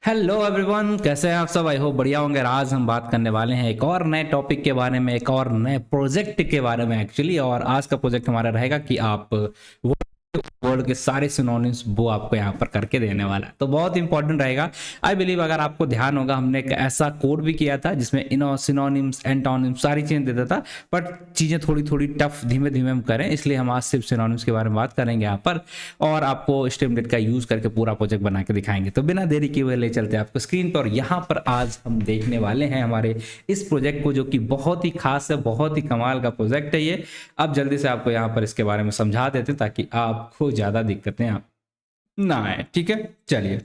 Hello everyone, कैसे हैं आप सब। आई होप बढ़िया होंगे। आज हम बात करने वाले हैं एक और नए टॉपिक के बारे में, एक और नए प्रोजेक्ट के बारे में एक्चुअली। और आज का प्रोजेक्ट हमारा रहेगा कि आप वर्ड के सारे सिनोनिम्स वो आपको यहाँ पर करके देने वाला है, तो बहुत इंपॉर्टेंट रहेगा। आई बिलीव अगर आपको ध्यान होगा, हमने एक ऐसा कोड भी किया था जिसमें इनो सिनोनिम्स एंटोनिम्स सारी चीजें देता था, बट चीजें थोड़ी थोड़ी टफ धीमे धीमे हम करें, इसलिए हम आज सिर्फ सिनोनिम्स के बारे में बात करेंगे यहाँ पर। और आपको स्ट्रीमलेट का यूज करके पूरा प्रोजेक्ट बना के दिखाएंगे। तो बिना देरी किए हुए ले चलते हैं आपको स्क्रीन पर। यहाँ पर आज हम देखने वाले हैं हमारे इस प्रोजेक्ट को, जो कि बहुत ही खास है, बहुत ही कमाल का प्रोजेक्ट है ये। अब जल्दी से आपको यहाँ पर इसके बारे में समझा देते हैं ताकि आपको ज्यादा दिक्कतें आप ना आए। ठीक है, चलिए।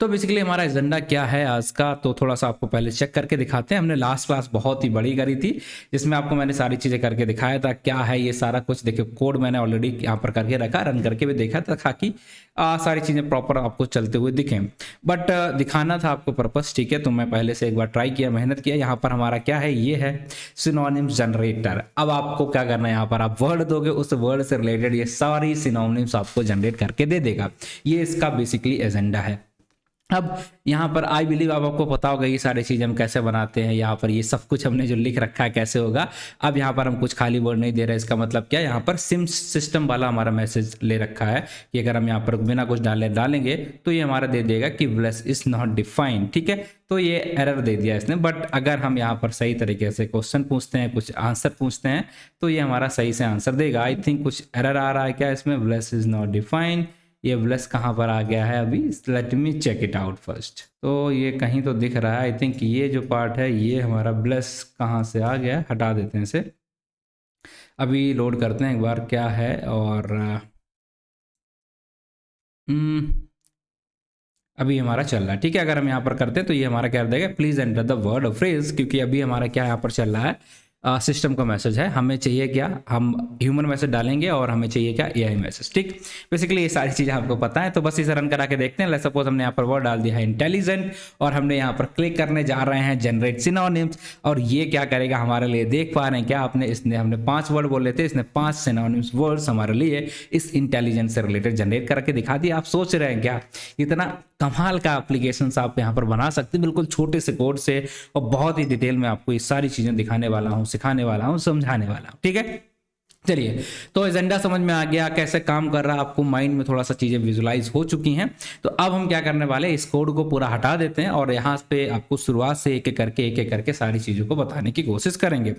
तो बेसिकली हमारा एजेंडा क्या है आज का, तो थोड़ा सा आपको पहले चेक करके दिखाते हैं। हमने लास्ट क्लास बहुत ही बड़ी करी थी, जिसमें आपको मैंने सारी चीज़ें करके दिखाया था क्या है ये सारा कुछ। देखिए, कोड मैंने ऑलरेडी यहाँ पर करके रखा, रन करके भी देखा था ताकि सारी चीज़ें प्रॉपर आपको चलते हुए दिखें। बट दिखाना था आपको पर्पस, ठीक है। तो मैं पहले से एक बार ट्राई किया, मेहनत किया। यहाँ पर हमारा क्या है, ये है सिनोनिम्स जनरेटर। अब आपको क्या करना है, यहाँ पर आप वर्ड दोगे, उस वर्ड से रिलेटेड ये सारी सिनोनिम्स आपको जनरेट करके दे देगा। ये इसका बेसिकली एजेंडा है। अब यहाँ पर आई बिलीव आपको पता होगा ये सारी चीज़ हम कैसे बनाते हैं। यहाँ पर ये सब कुछ हमने जो लिख रखा है कैसे होगा। अब यहाँ पर हम कुछ खाली वर्ड नहीं दे रहे, इसका मतलब क्या, यहाँ पर सिम सिस्टम वाला हमारा मैसेज ले रखा है कि अगर हम यहाँ पर बिना कुछ डालेंगे तो ये हमारा दे देगा कि ब्लेस इज नॉट डिफाइंड। ठीक है, तो ये एरर दे दिया इसने। बट अगर हम यहाँ पर सही तरीके से क्वेश्चन पूछते हैं, कुछ आंसर पूछते हैं, तो ये हमारा सही से आंसर देगा। आई थिंक कुछ एरर आ रहा है क्या इसमें, ब्लेस इज नॉट डिफाइंड। ये ब्लेस कहाँ पर आ गया है अभी, let me check it out first. तो ये कहीं तो दिख रहा है, आई थिंक ये जो पार्ट है ये हमारा ब्लेस कहाँ से आ गया है, हटा देते हैं इसे। अभी लोड करते हैं एक बार क्या है। और अभी हमारा चल रहा है, ठीक है। अगर हम यहाँ पर करते हैं तो ये हमारा क्या देगा, please enter the word of phrase, क्योंकि अभी हमारा क्या यहाँ पर चल रहा है, सिस्टम का मैसेज है। हमें चाहिए क्या, हम ह्यूमन मैसेज डालेंगे और हमें चाहिए क्या, एआई मैसेज। ठीक, बेसिकली ये सारी चीज़ें आपको पता है। तो बस इसे रन करा के देखते हैं। सपोज हमने यहाँ पर वर्ड डाल दिया है इंटेलिजेंट, और हमने यहाँ पर क्लिक करने जा रहे हैं जनरेट सिनोनिम्स। और ये क्या करेगा हमारे लिए, देख पा रहे हैं क्या आपने, इसने हमने 5 वर्ड बोले थे, इसने 5 सिनोनिम्स वर्ड्स हमारे लिए इस इंटेलिजेंट से रिलेटेड जनरेट करके दिखा दिया। आप सोच रहे हैं क्या इतना कमाल का एप्लीकेशन आप यहाँ पर बना सकते हैं बिल्कुल छोटे से कोड से। और बहुत ही डिटेल में आपको ये सारी चीजें दिखाने वाला हूँ, सिखाने वाला हूँ, समझाने वाला हूँ। ठीक है, चलिए। तो एजेंडा समझ में आ गया, कैसे काम कर रहा है, आपको माइंड में थोड़ा सा चीजें विजुलाइज हो चुकी हैं। तो अब हम क्या करने वाले हैं, इस कोड को पूरा हटा देते हैं और यहाँ पे आपको शुरुआत से एक एक करके सारी चीजों को बताने की कोशिश करेंगे।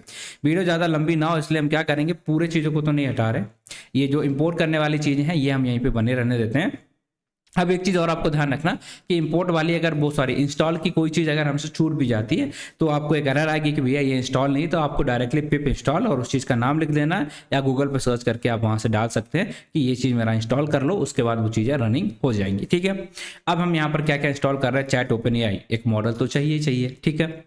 वीडियो ज्यादा लंबी ना हो इसलिए हम क्या करेंगे, पूरे चीजों को तो नहीं हटा रहे, ये जो इंपोर्ट करने वाली चीजें हैं ये हम यहीं पे बने रहने देते हैं। अब एक चीज़ और आपको ध्यान रखना कि इंपोर्ट वाली अगर वो सॉरी इंस्टॉल की कोई चीज़ अगर हमसे छूट भी जाती है तो आपको एक एरर आएगी कि भैया ये इंस्टॉल नहीं, तो आपको डायरेक्टली पिप इंस्टॉल और उस चीज़ का नाम लिख देना है, या गूगल पे सर्च करके आप वहाँ से डाल सकते हैं कि ये चीज़ मेरा इंस्टॉल कर लो, उसके बाद वो चीज़ें रनिंग हो जाएंगी। ठीक है, अब हम यहाँ पर क्या क्या इंस्टॉल कर रहे हैं, चैट ओपन एआई, एक मॉडल तो चाहिए। ठीक है,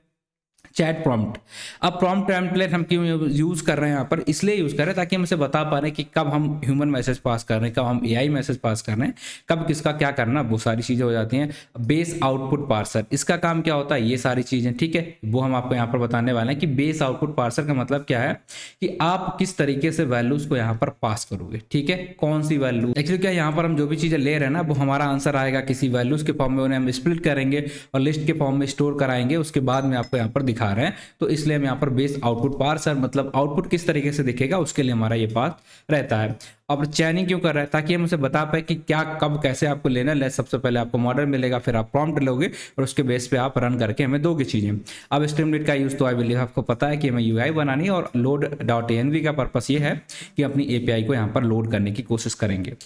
चैट प्रॉम्प्ट। अब प्रॉम्प्ट टेम्पलेट हम क्यों यूज कर रहे हैं यहाँ पर, इसलिए यूज कर रहे हैं ताकि हम इसे बता पा रहे हैं कि कब हम ह्यूमन मैसेज पास कर रहे हैं, कब हम एआई मैसेज पास कर रहे हैं, कब किसका क्या करना, वो सारी चीजें हो जाती हैं। बेस आउटपुट पार्सर, इसका काम क्या होता है, ये सारी चीजें, ठीक है, वो हम आपको यहाँ पर बताने वाले हैं कि बेस आउटपुट पार्सर का मतलब क्या है, कि आप किस तरीके से वैल्यूज को यहाँ पर पास करोगे। ठीक है, कौन सी वैल्यू, एक्चुअली क्या यहाँ पर हम जो भी चीजें ले रहे हैं ना, वो हमारा आंसर आएगा किसी वैल्यूज के फॉर्म में, उन्हें हम स्प्लिट करेंगे और लिस्ट के फॉर्म में स्टोर कराएंगे, उसके बाद में आपको यहाँ पर दिखा रहे हैं। तो इसलिए हम यहाँ पर बेस आउटपुट पार्सर, मतलब आउटपुट किस तरीके से दिखेगा उसके लिए हमारा ये पाथ रहता है। अब चैनिंग क्यों कर रहा है, ताकि हम उसे बता पाए कि क्या कब कैसे आपको लेना है। सबसे पहले आपको मॉडल मिलेगा, फिर आप प्रॉम्प्ट लोगे और उसके बेस पे आप रन करके हमें दोगे चीजें। अब स्ट्रीमलीट का यूज तो आई बिलीव आपको पता है कि हमें यूआई बनानी है, और लोड.env का पर्पस ये है कि अपनी एपीआई को यहाँ पर लोड करने की कोशिश करेंगे।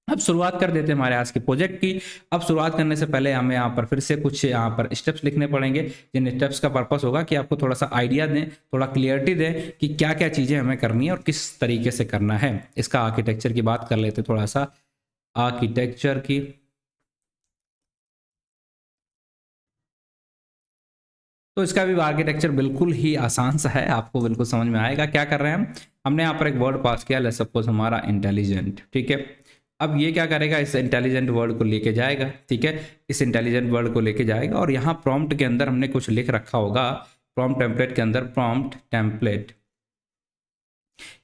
अब शुरुआत कर देते हैं हमारे आज के प्रोजेक्ट की। अब शुरुआत करने से पहले हमें यहाँ पर फिर से कुछ यहाँ पर स्टेप्स लिखने पड़ेंगे, जिन स्टेप्स का पर्पस होगा कि आपको थोड़ा सा आइडिया दें, थोड़ा क्लियरिटी दें कि क्या क्या चीज़ें हमें करनी है और किस तरीके से करना है। इसका आर्किटेक्चर की बात कर लेते थोड़ा सा, आर्किटेक्चर की। तो इसका भी आर्किटेक्चर बिल्कुल ही आसान सा है, आपको बिल्कुल समझ में आएगा। क्या कर रहे हैं हम, हमने यहाँ पर एक वर्ड पास किया, लेट्स सपोज हमारा इंटेलिजेंट। ठीक है, अब ये क्या करेगा, इस इंटेलिजेंट वर्ड को लेके जाएगा। ठीक है, इस इंटेलिजेंट वर्ड को लेके जाएगा और यहाँ प्रॉम्प्ट के अंदर हमने कुछ लिख रखा होगा, प्रॉम्प्ट टेम्पलेट के अंदर, प्रॉम्प्ट टेम्पलेट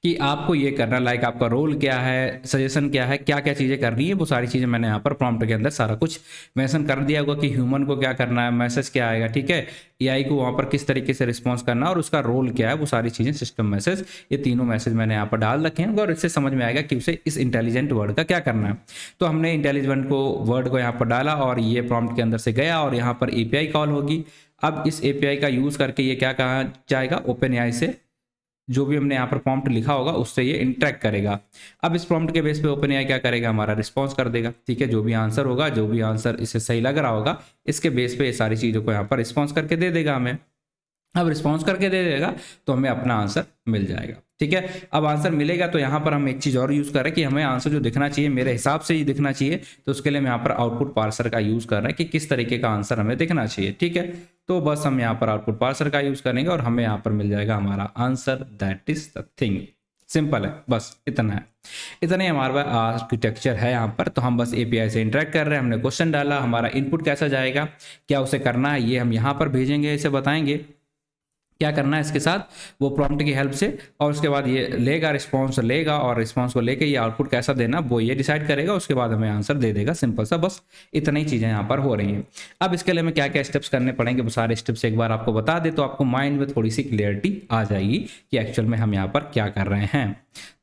कि आपको ये करना, लाइक आपका रोल क्या है, सजेशन क्या है, क्या क्या चीज़ें करनी है, वो सारी चीज़ें मैंने यहाँ पर प्रॉम्प्ट के अंदर सारा कुछ मेंशन कर दिया होगा कि ह्यूमन को क्या करना है, मैसेज क्या आएगा, ठीक है, एआई को वहाँ पर किस तरीके से रिस्पॉन्स करना है और उसका रोल क्या है, वो सारी चीज़ें सिस्टम मैसेज, ये तीनों मैसेज मैंने यहाँ पर डाल रखे हैं और इससे समझ में आएगा कि उसे इस इंटेलिजेंट वर्ड का क्या करना है। तो हमने इंटेलिजेंट को वर्ड को यहाँ पर डाला और ये प्रॉम्प्ट के अंदर से गया और यहाँ पर एपीआई कॉल होगी। अब इस एपीआई का यूज़ करके ये क्या कहा जाएगा, ओपन एआई से जो भी हमने यहाँ पर प्रॉम्प्ट लिखा होगा उससे ये इंटरेक्ट करेगा। अब इस प्रॉम्प्ट के बेस पे ओपन एआई क्या करेगा, हमारा रिस्पॉन्स कर देगा, ठीक है, जो भी आंसर होगा, जो भी आंसर इसे सही लग रहा होगा, इसके बेस पे ये सारी चीज़ों को यहाँ पर रिस्पॉन्स करके दे देगा हमें। अब रिस्पॉन्स करके दे देगा तो हमें अपना आंसर मिल जाएगा, ठीक है। अब आंसर मिलेगा तो यहाँ पर हम एक चीज़ और यूज़ कर रहे हैं कि हमें आंसर जो दिखना चाहिए, मेरे हिसाब से ही दिखना चाहिए, तो उसके लिए हम यहाँ पर आउटपुट पार्सर का यूज़ कर रहे हैं कि किस तरीके का आंसर हमें दिखना चाहिए, ठीक है। तो बस हम यहाँ पर आउटपुट पार्सर का यूज़ करेंगे और हमें यहाँ पर मिल जाएगा हमारा answer, that is the thing. Simple है, बस इतना है, इतना ही हमारा आर्किटेक्चर है यहाँ पर। तो हम बस एपीआई से इंटरेक्ट कर रहे हैं, हमने क्वेश्चन डाला, हमारा इनपुट कैसा जाएगा, क्या उसे करना है, ये हम यहाँ पर भेजेंगे, इसे बताएंगे क्या करना है इसके साथ, वो प्रॉम्प्ट की हेल्प से, और उसके बाद ये लेगा, रिस्पॉन्स लेगा और रिस्पॉन्स को लेके ये आउटपुट कैसा देना वो ये डिसाइड करेगा, उसके बाद हमें आंसर दे देगा, सिंपल सा, बस इतनी ही चीज़ें यहाँ पर हो रही हैं। अब इसके लिए हमें क्या क्या स्टेप्स करने पड़ेंगे, वो सारे स्टेप्स एक बार आपको बता दे तो आपको माइंड में थोड़ी सी क्लियरिटी आ जाएगी कि एक्चुअल में हम यहाँ पर क्या कर रहे हैं।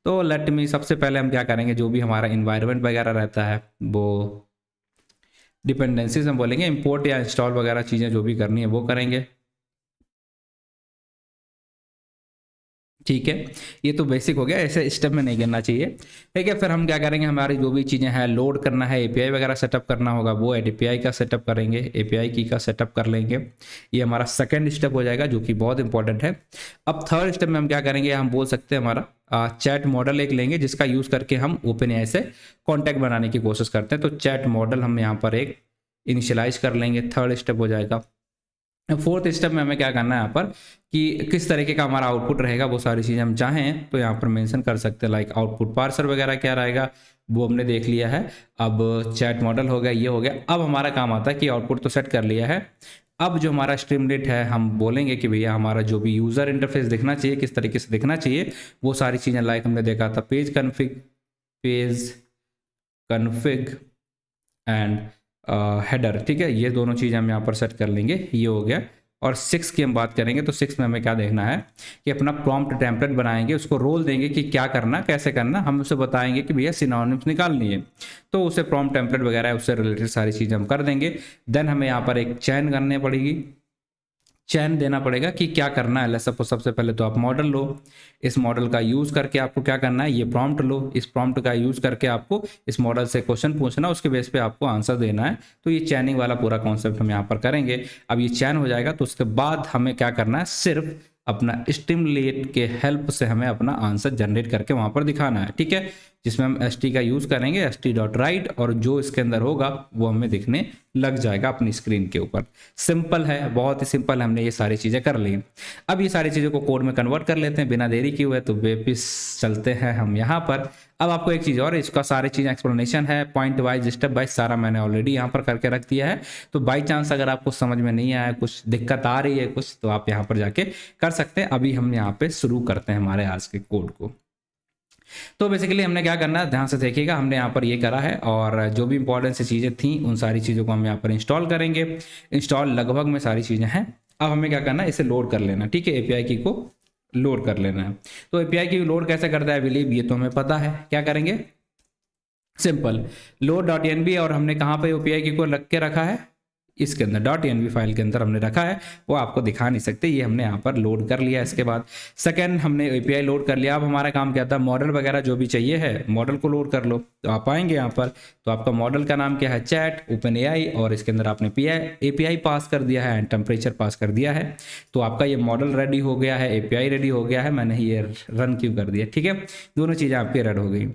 तो लेट मी, सबसे पहले हम क्या करेंगे, जो भी हमारा इन्वायरमेंट वगैरह रहता है वो डिपेंडेंसीज हम बोलेंगे, इंपोर्ट या इंस्टॉल वगैरह चीज़ें जो भी करनी है वो करेंगे, ठीक है। ये तो बेसिक हो गया, ऐसे स्टेप में नहीं करना चाहिए, ठीक है। फिर हम क्या करेंगे, हमारी जो भी चीज़ें हैं, लोड करना है, एपीआई वगैरह सेटअप करना होगा, वो एपीआई का सेटअप करेंगे, एपीआई की का सेटअप कर लेंगे। ये हमारा सेकंड स्टेप हो जाएगा जो कि बहुत इंपॉर्टेंट है। अब थर्ड स्टेप में हम क्या करेंगे, हम बोल सकते हैं हमारा चैट मॉडल एक लेंगे जिसका यूज़ करके हम ओपन एआई से कॉन्टैक्ट बनाने की कोशिश करते हैं। तो चैट मॉडल हम यहाँ पर एक इनिशियलाइज कर लेंगे, थर्ड स्टेप हो जाएगा। फोर्थ स्टेप में हमें क्या करना है यहाँ पर कि किस तरीके का हमारा आउटपुट रहेगा, वो सारी चीज़ें हम चाहें तो यहाँ पर मेंशन कर सकते हैं, लाइक आउटपुट पार्सर वगैरह क्या रहेगा वो हमने देख लिया है। अब चैट मॉडल हो गया, ये हो गया। अब हमारा काम आता है कि आउटपुट तो सेट कर लिया है, अब जो हमारा स्ट्रीमलेट है हम बोलेंगे कि भैया हमारा जो भी यूज़र इंटरफेस दिखना चाहिए, किस तरीके से दिखना चाहिए, वो सारी चीज़ें लाइक हमने देखा था पेज कन्फिग एंड हेडर, ठीक है, ये दोनों चीज़ें हम यहाँ पर सेट कर लेंगे, ये हो गया। और 6 की हम बात करेंगे तो 6 में हमें क्या देखना है कि अपना प्रॉम्प्ट टेम्पलेट बनाएंगे, उसको रोल देंगे कि क्या करना, कैसे करना, हम उसे बताएंगे कि भैया सिनोनिम्स निकालनी है, तो उसे प्रॉम्प्ट टेम्पलेट वगैरह उससे रिलेटेड सारी चीज़ें हम कर देंगे। देन हमें यहाँ पर एक चैन करनी पड़ेगी, चैन देना पड़ेगा कि क्या करना है। सपोज सबसे पहले तो आप मॉडल लो, इस मॉडल का यूज़ करके आपको क्या करना है, ये प्रॉम्प्ट लो, इस प्रॉम्प्ट का यूज़ करके आपको इस मॉडल से क्वेश्चन पूछना, उसके बेस पे आपको आंसर देना है। तो ये चैनिंग वाला पूरा कॉन्सेप्ट हम यहाँ पर करेंगे। अब ये चैन हो जाएगा तो उसके बाद हमें क्या करना है, सिर्फ अपना स्टिमुलेट के हेल्प से हमें अपना आंसर जनरेट करके वहाँ पर दिखाना है, ठीक है, जिसमें हम st का यूज़ करेंगे, st.write, और जो इसके अंदर होगा वो हमें दिखने लग जाएगा अपनी स्क्रीन के ऊपर। सिंपल है, बहुत ही सिंपल, हमने ये सारी चीज़ें कर ली। अब ये सारी चीज़ों को कोड में कन्वर्ट कर लेते हैं बिना देरी किए हुए, तो वापिस चलते हैं हम यहाँ पर। अब आपको एक चीज़ और, इसका सारी चीज़ एक्सप्लेनेशन है, पॉइंट वाइज स्टेप वाइज सारा मैंने ऑलरेडी यहाँ पर करके रख दिया है। तो बाई चांस अगर आपको समझ में नहीं आया, कुछ दिक्कत आ रही है कुछ, तो आप यहाँ पर जाके कर सकते हैं। अभी हम यहाँ पे शुरू करते हैं हमारे आज के कोड को। तो बेसिकली हमने क्या करना है, ध्यान से देखिएगा, हमने यहाँ पर ये करा है और जो भी इंपॉर्टेंट सी चीज़ें थी उन सारी चीज़ों को हम यहाँ पर इंस्टॉल करेंगे। इंस्टॉल लगभग में सारी चीज़ें हैं। अब हमें क्या करना है, इसे लोड कर लेना, ठीक है, एपीआई की को लोड कर लेना है। तो एपीआई की लोड कैसे करता है बिलीव, ये तो हमें पता है। क्या करेंगे, सिंपल load.env, और हमने कहाँ पे एपीआई की को रख के रखा है, इसके अंदर .env फाइल के अंदर हमने रखा है, वो आपको दिखा नहीं सकते, ये हमने यहाँ पर लोड कर लिया। इसके बाद सेकंड हमने एपीआई लोड कर लिया। अब हमारा काम क्या था, मॉडल वगैरह जो भी चाहिए है मॉडल को लोड कर लो। तो आप आएंगे यहाँ पर, तो आपका मॉडल का नाम क्या है, चैट ओपन एआई, और इसके अंदर आपने एपीआई पास कर दिया है एंड टेम्परेचर पास कर दिया है। तो आपका ये मॉडल रेडी हो गया है, एपीआई रेडी हो गया है, मैंने ये रन क्यों कर दिया, ठीक है, दोनों चीज़ें आपकी रेड हो गई।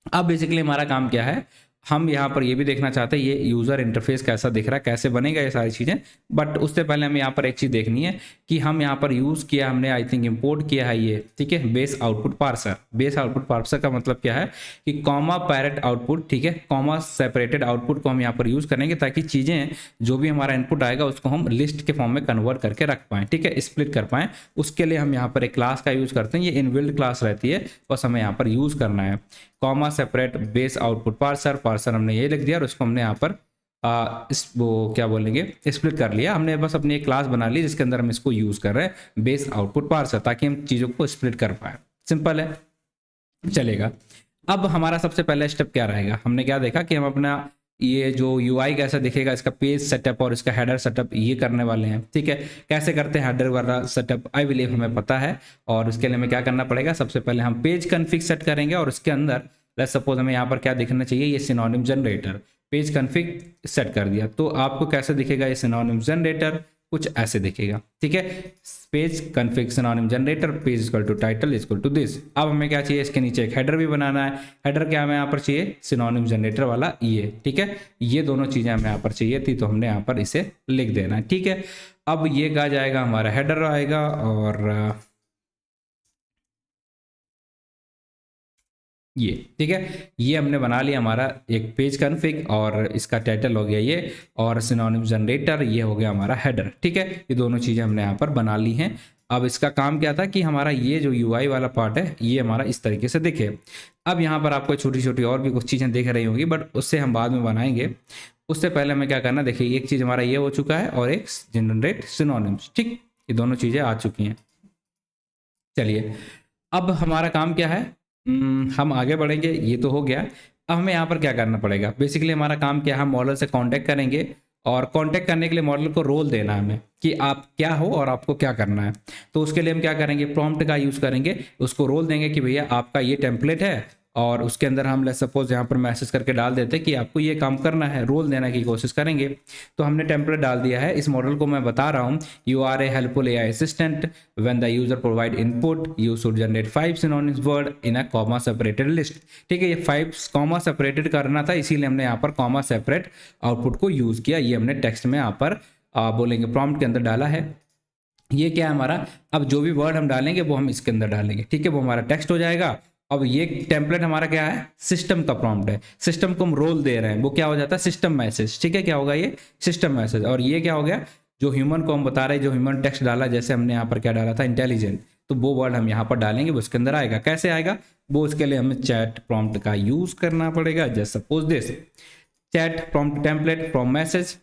अब बेसिकली हमारा काम क्या है, हम यहाँ पर ये भी देखना चाहते हैं ये यूज़र इंटरफेस कैसा दिख रहा है, कैसे बनेगा ये सारी चीज़ें। बट उससे पहले हमें यहाँ पर एक चीज़ देखनी है कि हम यहाँ पर यूज़ किया हमने, आई थिंक इंपोर्ट किया है ये, ठीक है, base output parser. Base output parser का मतलब क्या है कि कॉमा पैरेट आउटपुट, ठीक है, कॉमा सेपरेटेड आउटपुट को हम यहाँ पर यूज़ करेंगे ताकि चीज़ें जो भी हमारा इनपुट आएगा उसको हम लिस्ट के फॉर्म में कन्वर्ट करके रख पाएँ, ठीक है, स्प्लिट कर पाएँ। उसके लिए हम यहाँ पर एक क्लास का यूज़ करते हैं, ये इनबिल्ट क्लास रहती है, बस हमें यहाँ पर यूज़ करना है comma separate base output parser. Parser हमने ये लिख दिया और उसको हमने यहाँ पर इस वो क्या बोलेंगे स्प्लिट कर लिया हमने, बस अपनी एक क्लास बना ली जिसके अंदर हम इसको यूज़ कर रहे हैं बेस आउटपुट पार्सर, ताकि हम चीज़ों को स्प्लिट कर पाए। सिंपल है, चलेगा। अब हमारा सबसे पहला स्टेप क्या रहेगा, हमने क्या देखा कि हम अपना ये जो यूआई कैसा दिखेगा, इसका पेज सेटअप और इसका हेडर सेटअप ये करने वाले हैं, ठीक है। कैसे करते हैं हेडर वाला सेटअप, आई बिलीव हमें पता है। और उसके लिए हमें क्या करना पड़ेगा, सबसे पहले हम पेज कन्फिग सेट करेंगे और उसके अंदर लेट्स सपोज हमें यहाँ पर क्या दिखना चाहिए, ये synonym generator. Page config set कर दिया तो आपको कैसे दिखेगा ये सिनोनिम जनरेटर, कुछ ऐसे दिखेगा, ठीक है। Page config synonym generator page equal to title equal to this. अब हमें क्या चाहिए, इसके नीचे एक हेडर भी बनाना है। हेडर क्या हमें यहाँ पर चाहिए, सिनोनिम जनरेटर वाला ये, ठीक है। ये दोनों चीजें हमें यहाँ पर चाहिए थी तो हमने यहाँ पर इसे लिख देना है, ठीक है। अब ये कहा जाएगा हमारा हेडर आएगा और ये, ठीक है, ये हमने बना लिया हमारा एक पेज कन्फिग और इसका टाइटल हो गया ये, और सिनोनिम जनरेटर ये हो गया हमारा हेडर, ठीक है। ये दोनों चीज़ें हमने यहाँ पर बना ली हैं। अब इसका काम क्या था कि हमारा ये जो यूआई वाला पार्ट है ये हमारा इस तरीके से दिखे। अब यहाँ पर आपको छोटी छोटी और भी कुछ चीज़ें दिख रही होंगी बट उससे हम बाद में बनाएंगे। उससे पहले हमें क्या करना, देखिए एक चीज़ हमारा ये हो चुका है और एक जनरेट सिनोनिम्स, ठीक, ये दोनों चीज़ें आ चुकी हैं। चलिए अब हमारा काम क्या है, हम आगे बढ़ेंगे, ये तो हो गया। अब हमें यहाँ पर क्या करना पड़ेगा, बेसिकली हमारा काम क्या है, हम मॉडल से कांटेक्ट करेंगे और कांटेक्ट करने के लिए मॉडल को रोल देना है हमें कि आप क्या हो और आपको क्या करना है। तो उसके लिए हम क्या करेंगे, प्रॉम्प्ट का यूज़ करेंगे, उसको रोल देंगे कि भैया आपका ये टेम्पलेट है और उसके अंदर हम लेट्स सपोज यहाँ पर मैसेज करके डाल देते हैं कि आपको ये काम करना है, रोल देने की कोशिश करेंगे। तो हमने टेम्पलेट डाल दिया है। इस मॉडल को मैं बता रहा हूँ, you are a helpful AI assistant, when the user provide input you should generate 5 synonyms word in a comma separated list, ठीक है। ये 5 कॉमा सेपरेटेड करना था, इसीलिए हमने यहाँ पर कॉमा सेपरेट आउटपुट को यूज़ किया। ये हमने टेक्स्ट में यहाँ पर बोलेंगे प्रॉम्प्ट के अंदर डाला है। ये क्या है हमारा, अब जो भी वर्ड हम डालेंगे वो हम इसके अंदर डालेंगे, ठीक है, वो हमारा टेक्स्ट हो जाएगा। अब ये टेम्पलेट हमारा क्या है, सिस्टम का प्रॉम्प्ट है, सिस्टम को हम रोल दे रहे हैं, वो क्या हो जाता है सिस्टम मैसेज, ठीक है। क्या होगा ये सिस्टम मैसेज। और ये क्या हो गया, जो ह्यूमन को हम बता रहे हैं, जो ह्यूमन टेक्स्ट डाला, जैसे हमने यहाँ पर क्या डाला था इंटेलिजेंट, तो वो वर्ड हम यहाँ पर डालेंगे, वो उसके अंदर आएगा। कैसे आएगा, वो उसके लिए हमें चैट प्रॉम्प्ट का यूज करना पड़ेगा। Just suppose this chat prompt template from message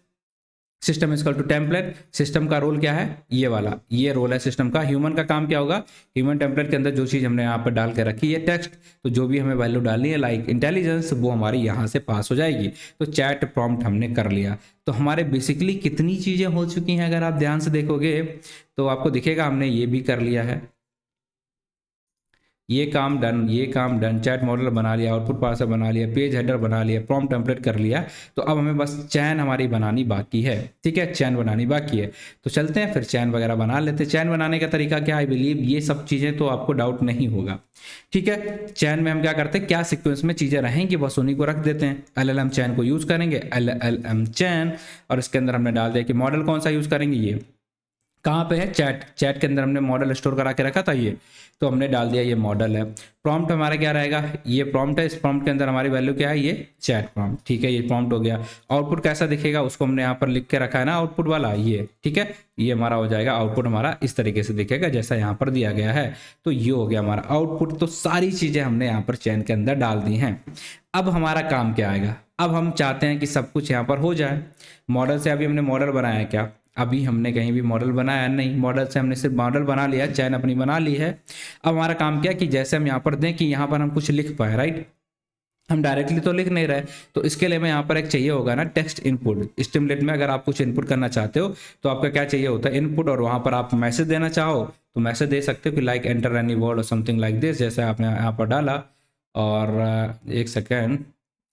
system equal to template. System का रोल क्या है, ये वाला, ये रोल है सिस्टम का। ह्यूमन का काम क्या होगा, ह्यूमन टेम्पलेट के अंदर जो चीज़ हमने यहाँ पर डाल के रखी है टेक्स्ट, तो जो भी हमें वैल्यू डालनी है लाइक इंटेलिजेंस, वो हमारी यहाँ से पास हो जाएगी। तो चैट प्रॉम्प्ट हमने कर लिया। तो हमारे बेसिकली कितनी चीज़ें हो चुकी हैं, अगर आप ध्यान से देखोगे तो आपको दिखेगा हमने ये भी कर लिया है, ये काम डन, ये काम डन, चैट मॉडल बना लिया, आउटपुट पार्सर बना लिया, पेज हेडर बना लिया, प्रॉम्प्ट टेम्पलेट कर लिया। तो अब हमें बस चैन हमारी बनानी बाकी है, ठीक है, चैन बनानी बाकी है। तो चलते हैं फिर चैन वगैरह बना लेते हैं। चैन बनाने का तरीका क्या, आई बिलीव ये सब चीज़ें तो आपको डाउट नहीं होगा, ठीक है। चैन में हम क्या करते हैं, क्या सीक्वेंस में चीज़ें रहेंगी बस उन्हीं को रख देते हैं। LLM चैन को यूज़ करेंगे, LLM चैन, और इसके अंदर हमने डाल दिया कि मॉडल कौन सा यूज़ करेंगे, ये कहाँ पे है, चैट, चैट के अंदर हमने मॉडल स्टोर करा के रखा था ये, तो हमने डाल दिया ये मॉडल है। प्रॉम्प्ट हमारा क्या रहेगा, ये प्रॉम्प्ट है, इस प्रॉम्प्ट के अंदर हमारी वैल्यू क्या है, ये चैट प्रॉम्प्ट, ठीक है, ये प्रॉम्प्ट हो गया। आउटपुट कैसा दिखेगा उसको हमने यहाँ पर लिख के रखा है ना, आउटपुट वाला ये, ठीक है, ये हमारा हो जाएगा आउटपुट, हमारा इस तरीके से दिखेगा जैसा यहाँ पर दिया गया है। तो ये हो गया हमारा आउटपुट। तो सारी चीज़ें हमने यहाँ पर चैन के अंदर डाल दी हैं। अब हमारा काम क्या आएगा, अब हम चाहते हैं कि सब कुछ यहाँ पर हो जाए। मॉडल से अभी हमने मॉडल बनाया है क्या, अभी हमने कहीं भी मॉडल बनाया नहीं, मॉडल से हमने सिर्फ मॉडल बना लिया, चैन अपनी बना ली है। अब हमारा काम क्या कि जैसे हम यहाँ पर दें कि यहाँ पर हम कुछ लिख पाए, राइट, हम डायरेक्टली तो लिख नहीं रहे, तो इसके लिए हमें यहाँ पर एक चाहिए होगा ना टेक्स्ट इनपुट। इस टेम्पलेट में अगर आप कुछ इनपुट करना चाहते हो तो आपका क्या चाहिए होता है, इनपुट, और वहाँ पर आप मैसेज देना चाहो तो मैसेज दे सकते हो कि लाइक एंटर एनी वर्ड और समथिंग लाइक दिस, जैसे आपने यहाँ पर डाला। और एक सेकेंड,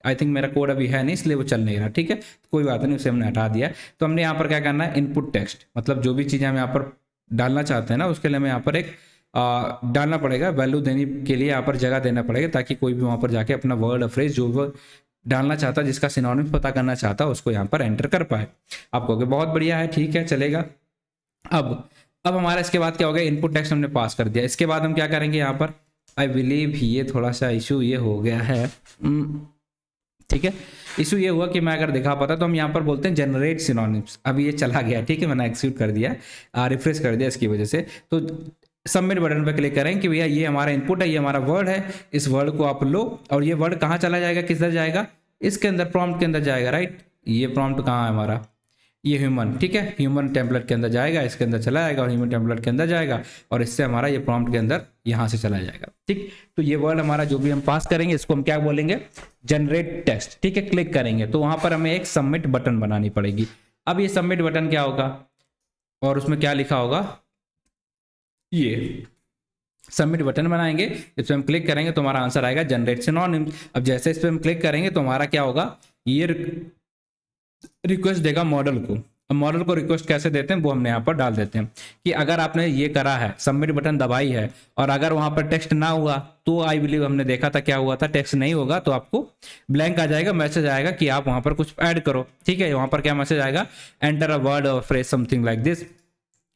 आई थिंक मेरा कोड अभी है नहीं इसलिए वो चल नहीं रहा, ठीक है, कोई बात नहीं, उसे हमने हटा दिया। तो हमने यहाँ पर क्या करना है, इनपुट टेक्स्ट, मतलब जो भी चीज़ें हम यहाँ पर डालना चाहते हैं ना उसके लिए हमें यहाँ पर एक डालना पड़ेगा, वैल्यू देने के लिए यहाँ पर जगह देना पड़ेगा, ताकि कोई भी वहाँ पर जाके अपना वर्ड और फ्रेज जो वो डालना चाहता, जिसका सिनोनिम्स पता करना चाहता, उसको यहाँ पर एंटर कर पाए। आप कहोगे बहुत बढ़िया है, ठीक है, चलेगा। अब हमारा इसके बाद क्या हो गया, इनपुट टेक्स्ट हमने पास कर दिया। इसके बाद हम क्या करेंगे यहाँ पर, आई बिलीव ये थोड़ा सा इशू ये हो गया है, ठीक है। इशू ये हुआ कि मैं अगर दिखा पाता तो हम यहाँ पर बोलते हैं जनरेट सिनोनिम्स। अब ये चला गया, ठीक है, मैंने एक्सिक्यूट कर दिया, रिफ्रेश कर दिया इसकी वजह से। तो सबमिट बटन पर क्लिक करें कि भैया ये हमारा इनपुट है, ये हमारा वर्ड है, इस वर्ड को आप लो और ये वर्ड कहाँ चला जाएगा, किधर जाएगा, इसके अंदर प्रॉम्प्ट के अंदर जाएगा, राइट। ये प्रॉम्प्ट कहाँ है हमारा, ये ह्यूमन, ठीक है, ह्यूमन टेम्पलेट के अंदर जाएगा, इसके अंदर चला जाएगा और ह्यूमन टेम्पलेट के अंदर जाएगा और इससे हमारा ये प्रॉम्प्ट के अंदर यहाँ से चला जाएगा, ठीक। तो ये वर्ड हमारा जो भी हम पास करेंगे इसको हम क्या बोलेंगे, जनरेट टेक्स्ट, ठीक है। क्लिक करेंगे तो वहां पर हमें एक सबमिट बटन बनानी पड़ेगी। अब ये सबमिट बटन क्या होगा और उसमें क्या लिखा होगा, ये सबमिट बटन बनाएंगे, इस पर हम क्लिक करेंगे तो हमारा आंसर आएगा जनरेट सिनोनिम्स। अब जैसे इस पर हम क्लिक करेंगे तो हमारा क्या होगा, ये रिक्वेस्ट देगा मॉडल को। अब मॉडल को रिक्वेस्ट कैसे देते हैं वो हमने यहाँ पर डाल देते हैं कि अगर आपने ये करा है, सबमिट बटन दबाई है और अगर वहां पर टेक्स्ट ना हुआ तो आई बिलीव हमने देखा था क्या हुआ था, टेक्स्ट नहीं होगा तो आपको ब्लैंक आ जाएगा, मैसेज आएगा कि आप वहां पर कुछ ऐड करो, ठीक है। वहां पर क्या मैसेज आएगा, एंटर अ वर्ड और फ्रेज समथिंग लाइक दिस।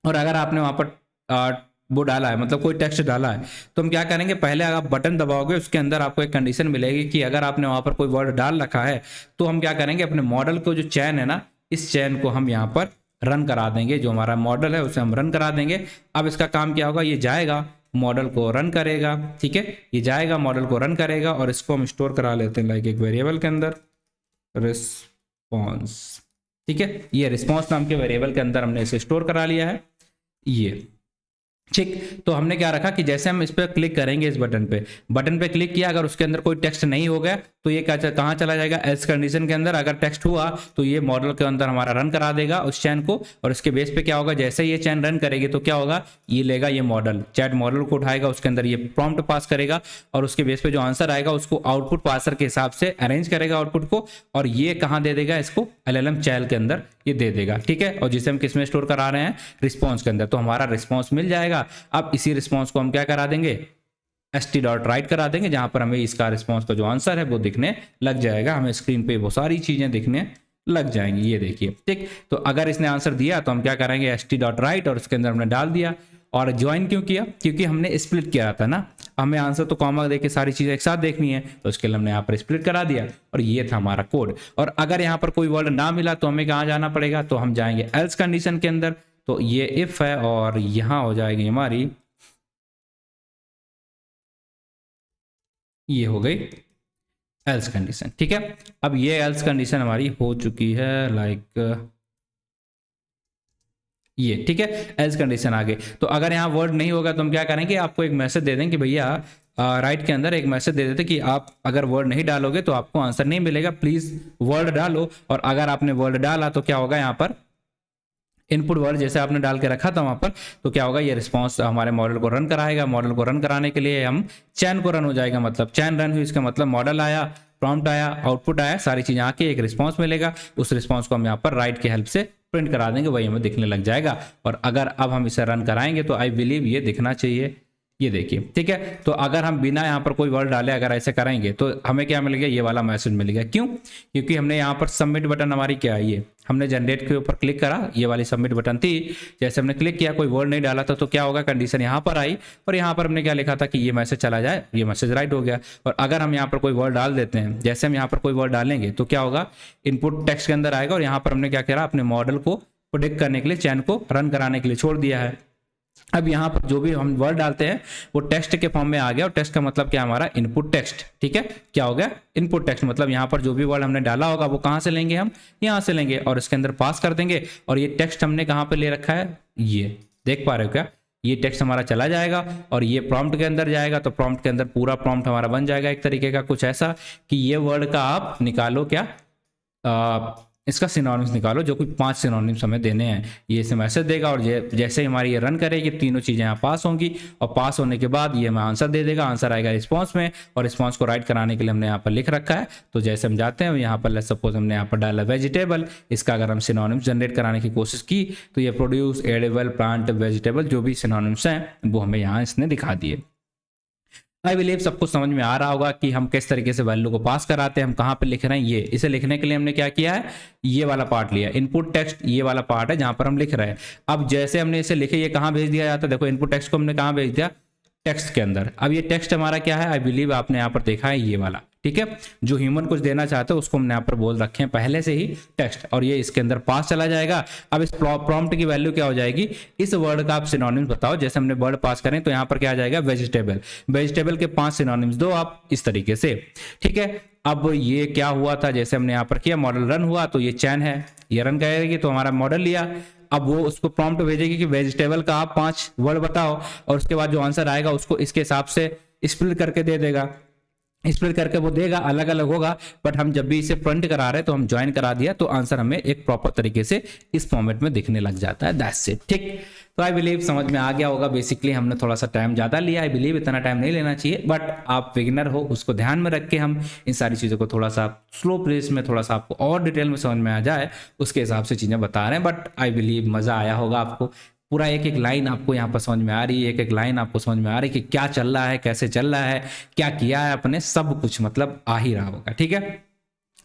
और अगर आपने वहां पर वो डाला है, मतलब कोई टेक्स्ट डाला है, तो हम क्या करेंगे, पहले अगर आप बटन दबाओगे उसके अंदर आपको एक कंडीशन मिलेगी कि अगर आपने वहां पर कोई वर्ड डाल रखा है तो हम क्या करेंगे, अपने मॉडल को जो चैन है ना, इस चैन को हम यहाँ पर रन करा देंगे, जो हमारा मॉडल है उसे हम रन करा देंगे। अब इसका काम क्या होगा, ये जाएगा मॉडल को रन करेगा, ठीक है, ये जाएगा मॉडल को रन करेगा और इसको हम स्टोर करा लेते हैं लाइक एक वेरिएबल के अंदर, रिस्पॉन्स, ठीक है। ये रिस्पॉन्स नाम के वेरिएबल के अंदर हमने इसे स्टोर करा लिया है, ये ठीक। तो हमने क्या रखा कि जैसे हम इस पर क्लिक करेंगे, इस बटन पे क्लिक किया, अगर उसके अंदर कोई टेक्स्ट नहीं हो गया तो ये कहाँ चला जाएगा, एल्स कंडीशन के अंदर। अगर टेक्स्ट हुआ तो ये मॉडल के अंदर हमारा रन करा देगा उस चैन को और इसके बेस पे क्या होगा, जैसे ये चैन रन करेगी तो क्या होगा, ये लेगा ये मॉडल, चैट मॉडल को उठाएगा, उसके अंदर ये प्रॉम्प्ट पास करेगा और उसके बेस पे जो आंसर आएगा उसको आउटपुट पार्सर के हिसाब से अरेंज करेगा आउटपुट को और ये कहाँ दे देगा, इसको LLM चैल के अंदर ये दे देगा, ठीक है। और जिसे हम किसमें स्टोर करा रहे हैं, रिस्पॉन्स के अंदर, तो हमारा रिस्पॉन्स मिल जाएगा। अब इसी रिस्पॉन्स को हम क्या करा देंगे, st.write करा देंगे, जहां पर हमें इसका रिस्पॉन्स का जो आंसर है वो दिखने लग जाएगा, हमें स्क्रीन पे वो सारी चीजें दिखने लग जाएंगी, ये देखिए, ठीक। तो अगर इसने आंसर दिया तो हम क्या करेंगे, st.write और उसके अंदर हमने डाल दिया। और ज्वाइन क्यों किया, क्योंकि हमने स्प्लिट किया था ना, हमें आंसर तो कॉमा देके सारी चीजें एक साथ देखनी है, तो उसके लिए हमने यहाँ पर स्प्लिट करा दिया और ये था हमारा कोड। और अगर यहाँ पर कोई वर्ड ना मिला तो हमें कहाँ जाना पड़ेगा, तो हम जाएंगे एल्स कंडीशन के अंदर, तो ये इफ है और यहाँ हो जाएगी हमारी, ये हो गई एल्स कंडीशन, ठीक है। अब ये एल्स कंडीशन हमारी हो चुकी है, लाइक ये, ठीक है, एल्स कंडीशन आ गई। तो अगर यहाँ वर्ड नहीं होगा तो हम क्या करेंगे, आपको एक मैसेज दे दें कि भैया राइट के अंदर एक मैसेज दे देते कि आप अगर वर्ड नहीं डालोगे तो आपको आंसर नहीं मिलेगा, प्लीज वर्ड डालो। और अगर आपने वर्ड डाला तो क्या होगा, यहाँ पर इनपुट वर्ड जैसे आपने डाल के रखा था वहां पर, तो क्या होगा, ये रिस्पॉन्स हमारे मॉडल को रन कराएगा। मॉडल को रन कराने के लिए हम चैन को रन हो जाएगा, मतलब चैन रन हुई, इसका मतलब मॉडल आया, प्रॉम्प्ट आया, आउटपुट आया, सारी चीजें आके एक रिस्पॉन्स मिलेगा। उस रिस्पॉन्स को हम यहाँ पर राइट की हेल्प से प्रिंट करा देंगे, वही हमें दिखने लग जाएगा। और अगर अब हम इसे रन कराएंगे तो आई बिलीव ये दिखना चाहिए, ये देखिए, ठीक है। तो अगर हम बिना यहाँ पर कोई वर्ड डाले अगर ऐसे कराएंगे तो हमें क्या मिलेगा, ये वाला मैसेज मिलेगा। क्यों, क्योंकि हमने यहाँ पर सबमिट बटन हमारी क्या है, ये हमने जनरेट के ऊपर क्लिक करा, ये वाली सबमिट बटन थी, जैसे हमने क्लिक किया कोई वर्ड नहीं डाला था तो क्या होगा, कंडीशन यहाँ पर आई और यहाँ पर हमने क्या लिखा था कि ये मैसेज चला जाए, ये मैसेज राइट हो गया। और अगर हम यहाँ पर कोई वर्ड डाल देते हैं, जैसे हम यहाँ पर कोई वर्ड डालेंगे तो क्या होगा, इनपुट टेक्स्ट के अंदर आएगा और यहाँ पर हमने क्या करा, अपने मॉडल को प्रेडिक्ट करने के लिए चैन को रन कराने के लिए छोड़ दिया है। अब यहाँ पर जो भी हम वर्ड डालते हैं वो टेक्स्ट के फॉर्म में आ गया और टेक्स्ट का मतलब क्या, हमारा इनपुट टेक्स्ट, ठीक है। क्या हो गया, इनपुट टेक्स्ट, मतलब यहाँ पर जो भी वर्ड हमने डाला होगा वो कहाँ से लेंगे, हम यहाँ से लेंगे और इसके अंदर पास कर देंगे। और ये टेक्स्ट हमने कहाँ पे ले रखा है, ये देख पा रहे हो क्या, ये टेक्स्ट हमारा चला जाएगा और ये प्रॉम्प्ट के अंदर जाएगा, तो प्रॉम्प्ट के अंदर पूरा प्रॉम्प्ट हमारा बन जाएगा एक तरीके का कुछ ऐसा कि ये वर्ड का आप निकालो क्या, इसका सिनोनिम्स निकालो, जो कोई 5 सिनोनिम्स हमें देने हैं, ये इसे मैसेज देगा। और जैसे ही हमारी ये रन करेगी तीनों चीज़ें यहाँ पास होंगी और पास होने के बाद ये हमें आंसर दे देगा, आंसर आएगा रिस्पॉन्स में और रिस्पॉन्स को राइट कराने के लिए हमने यहाँ पर लिख रखा है। तो जैसे हम जाते हैं यहाँ पर, लेट्स सपोज हमने यहाँ पर डाला वेजिटेबल, इसका अगर हम सिनोनिम्स जनरेट कराने की कोशिश की तो ये प्रोड्यूस, एडिबल, प्लांट, वेजिटेबल, जो भी सिनोनिम्स हैं वो हमें यहाँ इसने दिखा दिए। आई बिलीव सबको समझ में आ रहा होगा कि हम किस तरीके से वैल्यू को पास कराते हैं, हम कहाँ पे लिख रहे हैं। ये इसे लिखने के लिए हमने क्या किया है, ये वाला पार्ट लिया, इनपुट टेक्स्ट ये वाला पार्ट है जहां पर हम लिख रहे हैं। अब जैसे हमने इसे लिखे, ये कहाँ भेज दिया जाता है, देखो इनपुट टेक्स्ट को हमने कहाँ भेज दिया, टेक्स्ट के अंदर। अब ये टेक्स्ट हमारा क्या है, आई बिलीव आपने यहाँ पर देखा है ये वाला, ठीक है, जो ह्यूमन कुछ देना चाहते हो उसको हमने यहाँ पर बोल रखे हैं पहले से ही टेक्स्ट, और ये इसके अंदर पास चला जाएगा। अब इस प्रॉम्प्ट की वैल्यू क्या हो जाएगी, इस वर्ड का आप सिनोनिम्स बताओ। जैसे हमने वर्ड पास करें तो यहाँ पर क्या आ जाएगा, वेजिटेबल, वेजिटेबल के 5 सिनोनिम्स दो आप, इस तरीके से, ठीक है। अब ये क्या हुआ था, जैसे हमने यहाँ पर किया, मॉडल रन हुआ तो ये चैन है, ये रन करेगी तो हमारा मॉडल लिया। अब वो उसको प्रॉम्प्ट भेजेगी कि वेजिटेबल का आप 5 वर्ड बताओ, और उसके बाद जो आंसर आएगा उसको इसके हिसाब से स्प्लिट करके दे देगा, स्प्लिट करके वो देगा, अलग अलग होगा, बट हम जब भी इसे प्रिंट करा रहे हैं तो हम ज्वाइन करा दिया तो आंसर हमें एक प्रॉपर तरीके से इस फॉर्मेट में दिखने लग जाता है। दैट्स इट, ठीक। तो आई बिलीव समझ में आ गया होगा। बेसिकली हमने थोड़ा सा टाइम ज़्यादा लिया, आई बिलीव इतना टाइम नहीं लेना चाहिए, बट आप बिगिनर हो उसको ध्यान में रख के हम इन सारी चीज़ों को थोड़ा सा स्लो पेस में, थोड़ा सा आपको और डिटेल में समझ में आ जाए उसके हिसाब से चीज़ें बता रहे हैं। बट आई बिलीव मज़ा आया होगा आपको, पूरा एक एक लाइन आपको यहाँ पर समझ में आ रही है, एक एक लाइन आपको समझ में आ रही है कि क्या चल रहा है, कैसे चल रहा है, क्या किया है अपने, सब कुछ मतलब आ ही रहा होगा, ठीक है।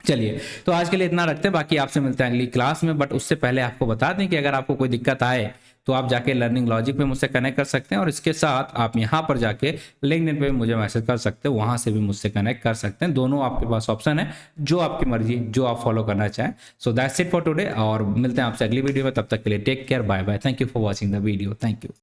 चलिए, तो आज के लिए इतना रखते हैं, बाकी आपसे मिलते हैं अगली क्लास में। बट उससे पहले आपको बता दें कि अगर आपको कोई दिक्कत आए तो आप जाके लर्निंग लॉजिक पे मुझसे कनेक्ट कर सकते हैं, और इसके साथ आप यहाँ पर जाके लिंक्डइन पे मुझे मैसेज कर सकते हैं, वहाँ से भी मुझसे कनेक्ट कर सकते हैं। दोनों आपके पास ऑप्शन है, जो आपकी मर्जी, जो आप फॉलो करना चाहें। So that's it for today, और मिलते हैं आपसे अगली वीडियो में। तब तक के लिए take care, bye bye, thank you for watching the video, thank you.